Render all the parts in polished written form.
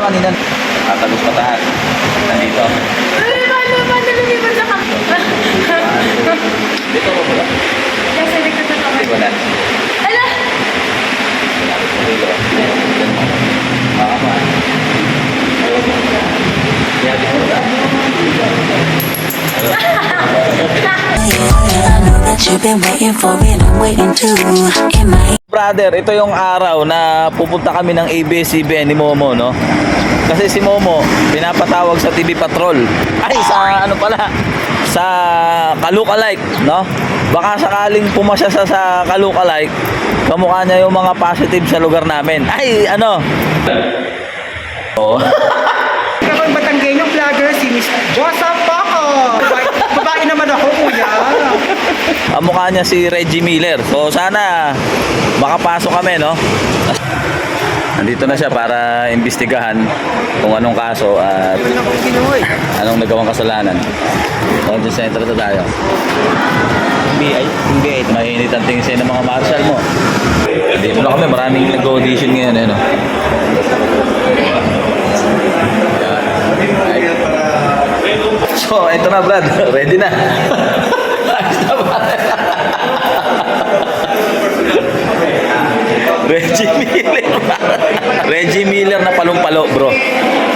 kanina. Tagos Patahan. Nandito. Paano lumipat sa Dito ko pula. Kasi likod na Di ba na? Ala! Mama. Yeah, di ko na. You've been waiting for it, I'm waiting too. In my Brother, ito yung araw na pupunta kami ng ABS-CBN ni Momo, no? Kasi si Momo, pinapatawag sa TV Patrol. Ay, sa ano pala? Sa Kalukalike, no? Baka sakaling pumasya sa Kalukalike, kamukha niya yung mga positive sa lugar namin. Ay, ano? Oh. Ako yung Batanggenyo vlogger, si Miss Joseph Paco. Babae naman ako, kuya. Ang mukha niya si Reggie Miller. So sana makapasok kami, no? Nandito na siya para imbestigahan kung anong kaso at anong nagawang kasalanan. Content center na tayo. Hindi. Mahinit ang tingin sa'yo ng mga marshal mo. Dito na kami. Maraming nag-audition ngayon, eh, no? So, ito na, Brad. Ready na. Reggie Miller. Reggie Miller na palong-palo, bro.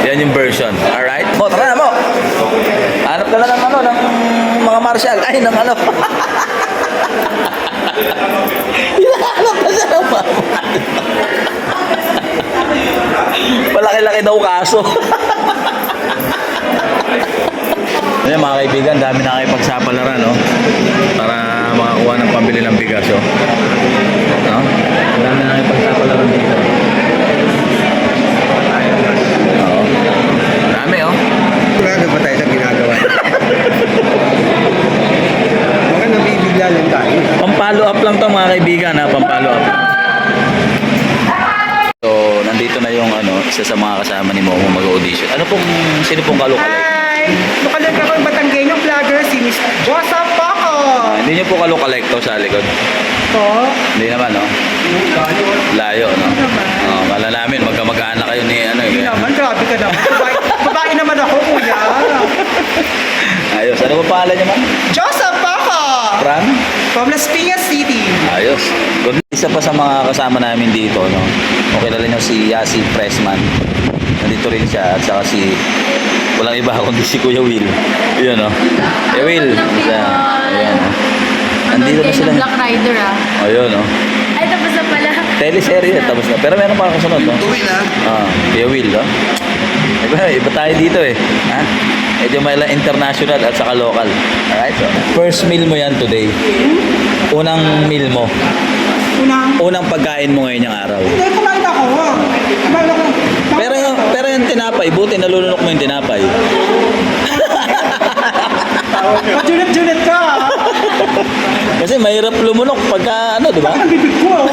Yan yung version. Alright? Mo, tara na mo. Hanap ka na ng ano, ng mga marshal. Ay, ng ano. Hinahanap na siya ng mga palaki-laki daw kaso. Ayan mga kaibigan, dami na kayo pagsapalaran, no? Para makakuha ng pambili ng bigas, oh. No? Dami na kayo pagsapalaran dito. Oo. Dami, oh. Sigurado ba tayo sa ginagawa? Baka nabibigla lang tayo. Pampalo up lang to mga kaibigan, ha? Pampalo up. So, nandito na yung ano, isa sa mga kasama ni Momo mag-audition. Sino pong kalukalay? Hi! Lukalag ako yung Batanggenyo vlogger, si Miss Joseph Paco. Hindi niyo po kalukalay to sa likod? Po? Hindi naman, no? Layo, no? Oh, kala namin, magkamag-anak kayo ni ano, Hindi eh. naman, grabe ka naman. Babae naman ako, kuya. Ayos. Ano pa pangalan niyo, ma'am? Joseph Paco! From Las Piñas City. Ayos. Isa pa sa mga kasama namin dito, no? O kilala niyo si Yasi Pressman. Nandito rin siya at saka si walang iba kundi si Kuya Will. Yun, no? Kuya Will. Ayan. Nandito na sila. Black Rider, ah. Ayun, no? Ay, tapos na pala. Teleserye, tapos na. Pero meron pa ako sunod, no? Tuwin, ha? Kuya Will, no? Iba tayo dito, eh. Ha? Medyo may international at saka local. Alright, so. First meal mo yan today. Unang meal mo. Unang pagkain mo ngayon yung araw. Hindi, kumain ako. Kumain ako. Pero yung tinapay, buti nalulunok mo yung tinapay. Majulit-julit ka, ha? Kasi mahirap lumunok pagka ano, di ba? Ang bibig ko,